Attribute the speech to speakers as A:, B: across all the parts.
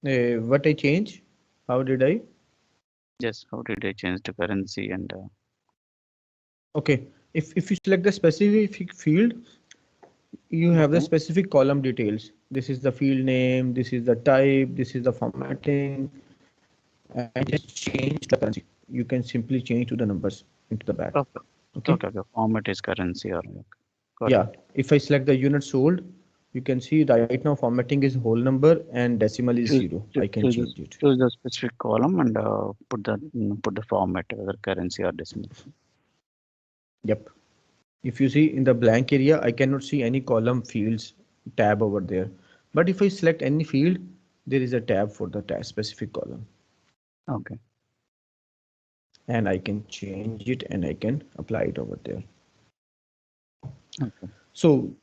A: What I change? How did I?
B: Yes, how did I change the currency and
A: Okay, if you select the specific field, you have the
B: okay,
A: specific column details. This is the field name, this is the type, this is the formatting, and just change the currency. You can simply change to the numbers into the back.
B: okay,
A: Okay.
B: okay, format is currency or okay. Got
A: Yeah.
B: it.
A: If I select the unit sold, you can see right now formatting is whole number and decimal is
B: Choose,
A: 0. I can
B: the
A: change it.
B: specific column and put the format whether currency or decimal.
A: Yep. If you see in the blank area, I cannot see any column fields tab over there. But if I select any field, there is a tab for the tab specific column.
B: Okay,
A: And I can change it and I can apply it over there.
B: okay,
A: So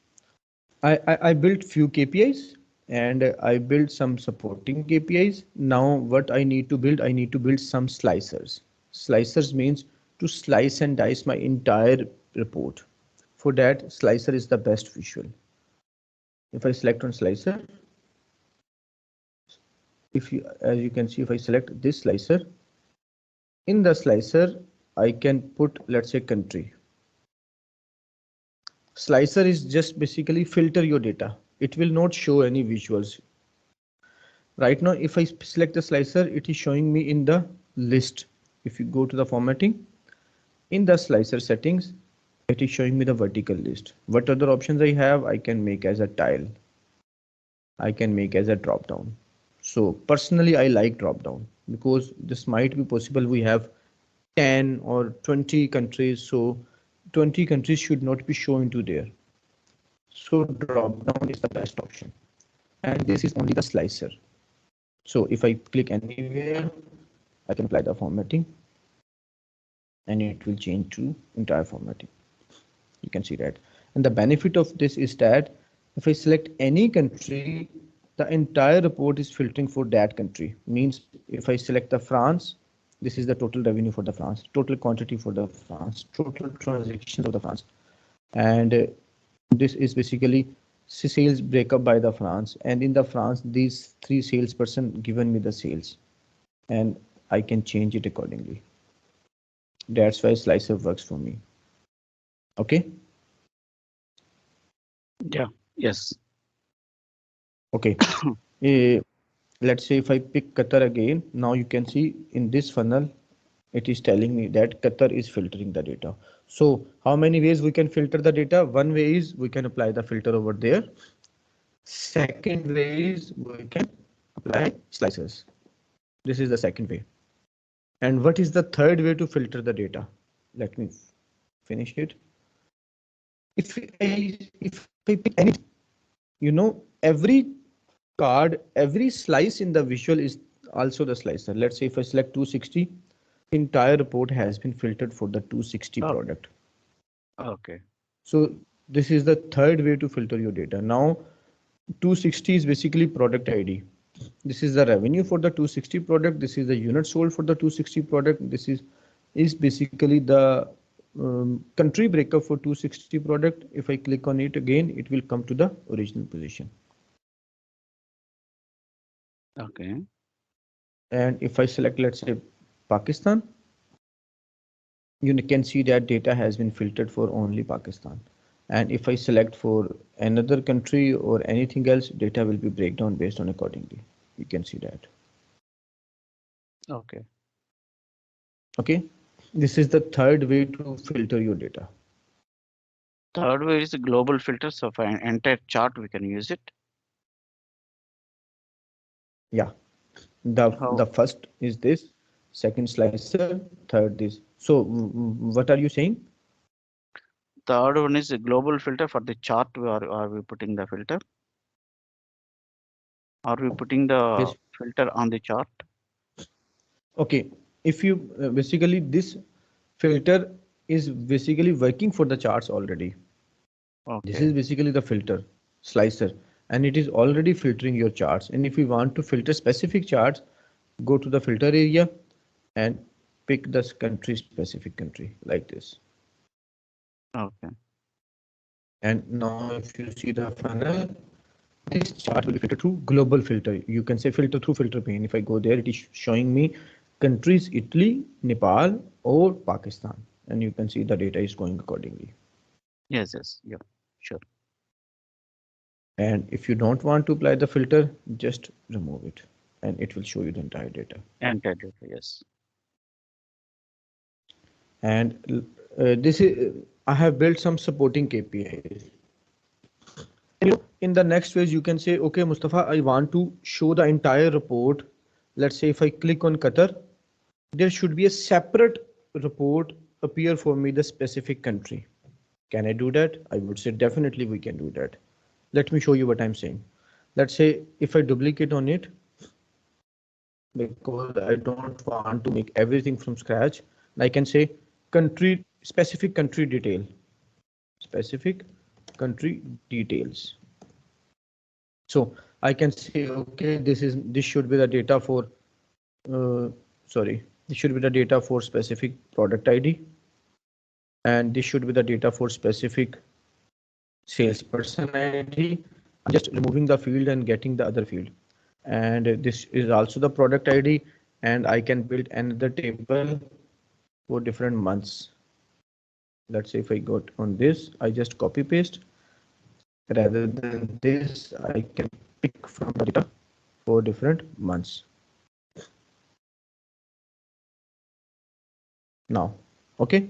A: I built few KPIs and I built some supporting KPIs. Now what I need to build, I need to build some slicers. Slicers means to slice and dice my entire report. For that, slicer is the best visual. If I select on slicer, if you, as you can see, if I select this slicer, in the slicer, I can put, let's say, country. Slicer is just basically filter your data. It will not show any visuals. Right now, if I select the slicer, it is showing me in the list. If you go to the formatting, in the slicer settings, it is showing me the vertical list. What other options I have? I can make as a tile. I can make as a drop down. So personally, I like drop down because this might be possible. We have 10 or 20 countries. So 20 countries should not be shown to there. So drop down is the best option. And this is only the slicer. So if I click anywhere, I can apply the formatting and it will change to entire formatting. You can see that. And the benefit of this is that if I select any country, the entire report is filtering for that country. Means if I select the France, this is the total revenue for the France, total quantity for the France, total transactions of the France. And this is basically sales breakup by the France. And in the France, these three salesperson given me the sales and I can change it accordingly. That's why slicer works for me. Okay.
B: yeah, yes,
A: Okay. Eh, let's say if I pick Qatar again, now you can see in this funnel, it is telling me that Qatar is filtering the data. So how many ways we can filter the data? One way is we can apply the filter over there. Second way is we can apply slicers. This is the second way. And what is the third way to filter the data? Let me finish it. If I pick anything, you know, every card, every slice in the visual is also the slicer. Let's say if I select 260, entire report has been filtered for the 260
B: okay,
A: product.
B: okay,
A: So this is the third way to filter your data. Now 260 is basically product ID. This is the revenue for the 260 product. This is the unit sold for the 260 product. This is basically the country breakup for 260 product. If I click on it again, it will come to the original position.
B: okay,
A: And if I select, let's say, Pakistan, you can see that data has been filtered for only Pakistan. And if I select for another country or anything else, data will be breakdown based on accordingly. You can see that.
B: okay.
A: Okay. This is the third way to filter your data.
B: Third way is a global filter. So for an entire chart, we can use it.
A: Yeah. The
B: How
A: first is this, second slicer, third this. So what are you saying?
B: third one is a global filter for the chart. Are we putting the filter? Are we putting the
A: This
B: filter on the chart?
A: okay. If you basically this filter is basically working for the charts already. This
B: Okay,
A: is basically the filter slicer and it is already filtering your charts. And if you want to filter specific charts, go to the filter area and pick this country, specific country like this.
B: okay,
A: And now if you see the funnel, this chart will be filtered through global filter. You can say filter through filter pane. If I go there, it is showing me countries Italy, Nepal, or Pakistan, and you can see the data is going accordingly.
B: Yes, yes, yep, sure.
A: And if you don't want to apply the filter, just remove it, and it will show you the entire data.
B: Entire data, yes.
A: And this is I have built some supporting KPIs. In the next phase, you can say, okay, Mustafa, I want to show the entire report. Let's say if I click on Qatar, there should be a separate report appear for me the specific country. Can I do that? I would say definitely we can do that. Let me show you what I'm saying. Let's say if I duplicate on it, because I don't want to make everything from scratch, I can say country specific country detail, specific country details. So I can say, okay, this should be the data for sorry, this should be the data for specific product ID, and this should be the data for specific salesperson ID. I'm just removing the field and getting the other field. And this is also the product ID, and I can build another table for different months. Let's say if I got on this, I just copy paste. Rather than this, I can pick from the data for different months. Now, okay,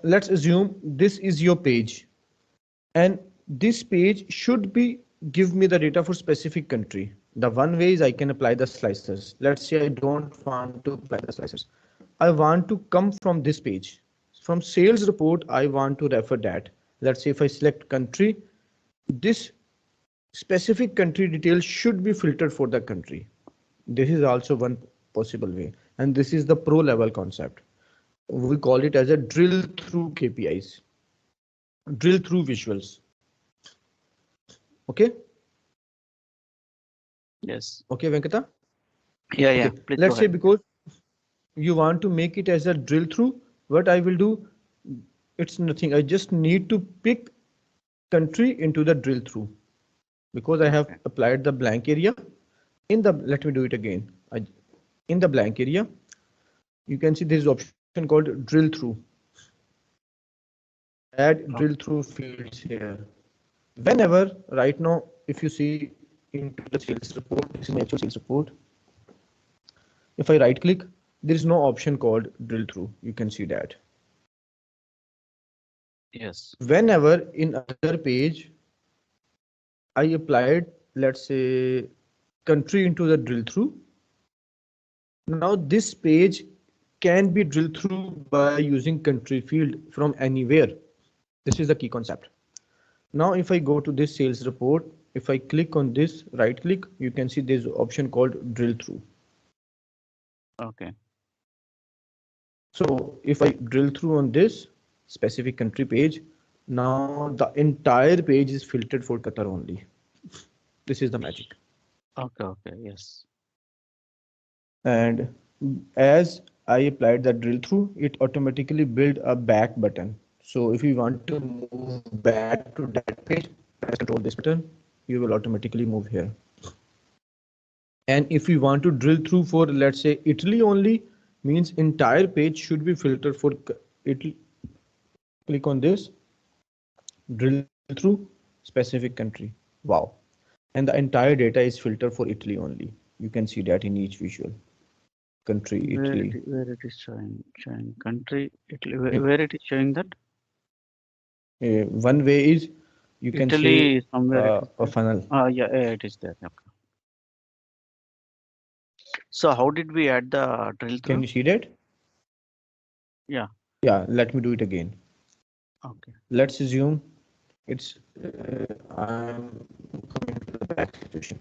A: let's assume this is your page, and this page should be give me the data for specific country. The one way is I can apply the slicers. Let's say I don't want to apply the slicers. I want to come from this page. From sales report, I want to refer that. Let's say if I select country, this specific country details should be filtered for the country. This is also one possible way. And this is the pro level concept. We call it as a drill through KPIs, drill through visuals. Okay.
B: Yes.
A: Okay, Venkata.
B: Yeah, yeah.
A: Okay,
B: Please go
A: let's say
B: ahead.
A: because you want to make it as a drill through, what I will do, it's nothing. I just need to pick country into the drill through because I have
B: Okay.
A: applied the blank area in the, let me do it again. In the blank area, you can see there is option called drill through. Add
B: Oh,
A: drill through fields here. Whenever right now, if you see into the sales report, this is my actual sales report. If I right click, there is no option called drill through. You can see that.
B: yes.
A: Whenever in other page, I applied, let's say, country into the drill through. Now this page can be drilled through by using country field from anywhere. This is the key concept. Now if I go to this sales report, if I click on this, right click, you can see there's an option called drill through.
B: Okay.
A: So if I drill through on this specific country page, now the entire page is filtered for Qatar only. This is the magic.
B: Okay. Okay. Yes.
A: And as I applied the drill through, it automatically built a back button. So if you want to move back to that page, press control this button, you will automatically move here. And if we want to drill through for, let's say, Italy only, means entire page should be filtered for Italy. Click on this, drill through specific country. Wow. And the entire data is filtered for Italy only. You can see that in each visual. Country, Italy.
B: Where it is showing country Italy,
A: Eh,
B: where it is showing that
A: One way is you can say
B: Italy somewhere it is
A: a
B: there.
A: funnel.
B: Yeah, yeah, it is there. Okay. So how did we add the drill
A: Can
B: through?
A: you see that?
B: Yeah.
A: Yeah, let me do it again.
B: Okay.
A: Let's assume it's I'm coming to the back situation.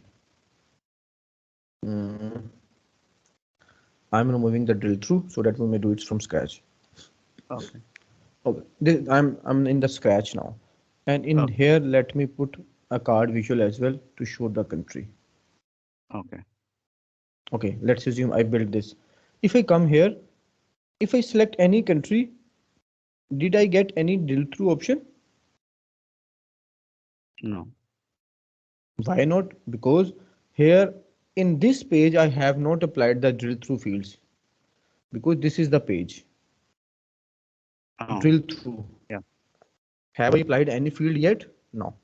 A: Mm, I'm removing the drill through so that we may do it from scratch.
B: Okay.
A: Okay, I'm in the scratch now, and in
B: Okay.
A: here let me put a card visual as well to show the country.
B: Okay.
A: Okay, let's assume I built this. If I come here, if I select any country, did I get any drill through option?
B: No.
A: Why not? Because here in this page I have not applied the drill through fields, because this is the page
B: Oh,
A: drill through.
B: yeah.
A: Have I applied any field yet? No.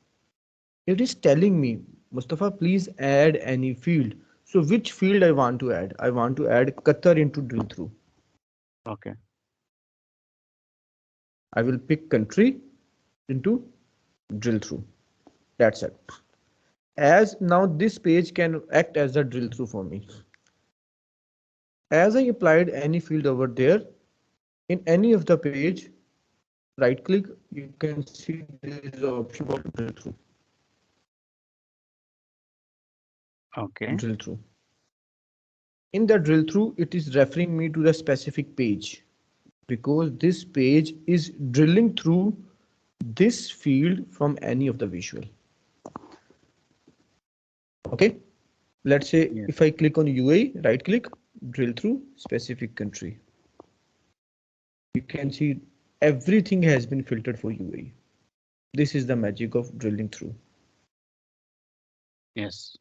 A: It is telling me, Mustafa, please add any field. So which field I want to add? I want to add Qatar into drill through.
B: Okay.
A: I will pick country into drill through. That's it. As now this page can act as a drill through for me. As I applied any field over there, in any of the page, right click, you can see there is an option called drill through.
B: Okay.
A: Drill through. In the drill through, it is referring me to the specific page, because this page is drilling through this field from any of the visual. Okay, let's say
B: Yes.
A: if I click on UAE, right click, drill through specific country. You can see everything has been filtered for UAE. This is the magic of drilling through.
B: Yes.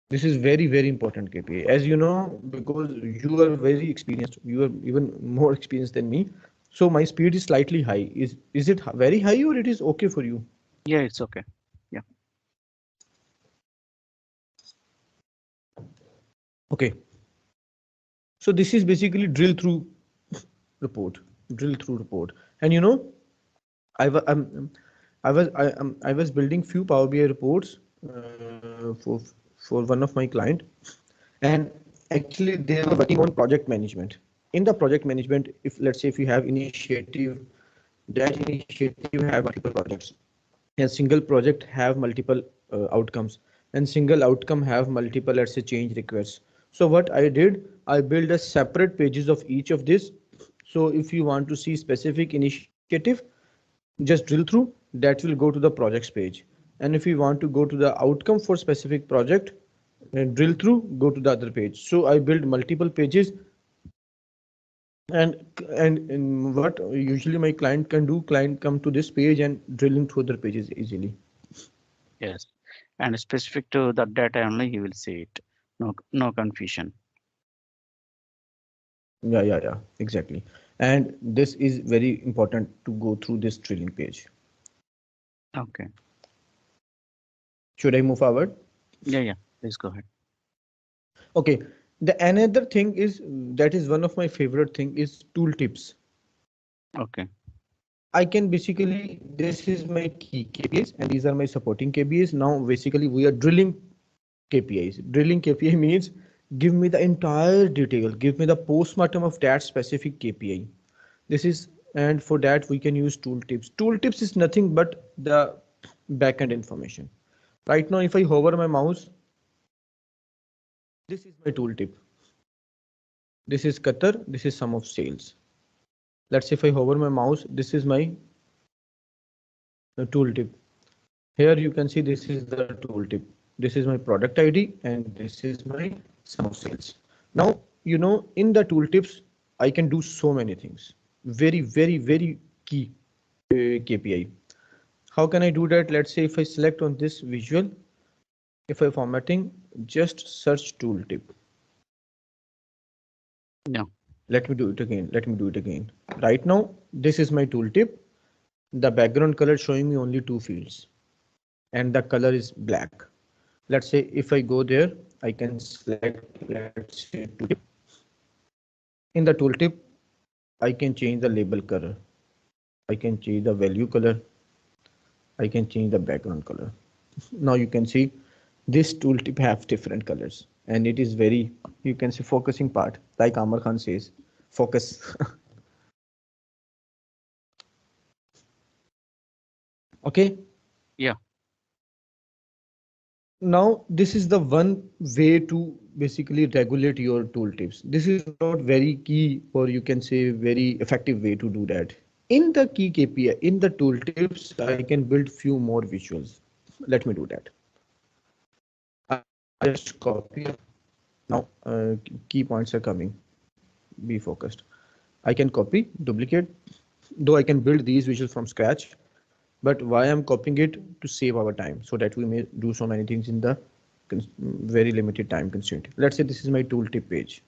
A: This is very, very important KPI. As you know, because you are very experienced, you are even more experienced than me. So my speed is slightly high. Is it very high or it is okay for you?
B: Yeah, it's okay. Yeah.
A: Okay. So this is basically drill through report, drill through report. And you know, I was I was building few Power BI reports for one of my client, and actually they were working on project management. In the project management, if let's say if you have initiative, that initiative have multiple projects, a single project have multiple outcomes, and single outcome have multiple, let's say, change requests. So what I did, I built a separate pages of each of this. So if you want to see specific initiative, just drill through, that will go to the projects page. And if you want to go to the outcome for specific project, drill through, go to the other page. So I build multiple pages, and and what usually my client can do, client come to this page and drilling through other pages easily.
B: Yes. And specific to the data only, he will see it. No, no confusion.
A: Yeah, exactly. And this is very important to go through this drilling page.
B: Okay.
A: Should I move forward?
B: Yeah, yeah. Please go ahead.
A: Okay. The another thing is, that is one of my favorite thing, is tooltips.
B: Okay.
A: I can basically, this is my key KPIs and these are my supporting KPIs. Now basically we are drilling KPIs. Drilling KPI means give me the entire detail, give me the postmortem of that specific KPI. This is, and for that we can use tooltips. Tooltips is nothing but the backend information. Right now, if I hover my mouse, this is my tooltip. This is Qatar, this is sum of sales. Let's say if I hover my mouse, this is my tooltip. Here you can see this is the tooltip. This is my product ID and this is my sum of sales. Now, you know, in the tooltips, I can do so many things. Very, very, very key KPI. How can I do that? Let's say if I select on this visual, if I formatting, just search tooltip.
B: Yeah.
A: Let me do it again. Let me do it again. Right now, this is my tooltip. The background color showing me only two fields and the color is black. Let's say if I go there, I can select, let's say, tooltip. In the tooltip, I can change the label color. I can change the value color. I can change the background color. Now you can see this tooltip have different colors and it is very, you can see, focusing part, like Amar Khan says, focus. Okay.
B: Yeah.
A: Now this is the one way to basically regulate your tooltips. This is not very key, or you can say very effective way to do that. In the key KPI, in the tooltips, I can build few more visuals. Let me do that. I just copy. Now key points are coming. Be focused. I can copy, duplicate, though I can build these visuals from scratch, But why I'm copying it? To save our time, so that we may do so many things in the very limited time constraint. Let's say this is my tooltip page.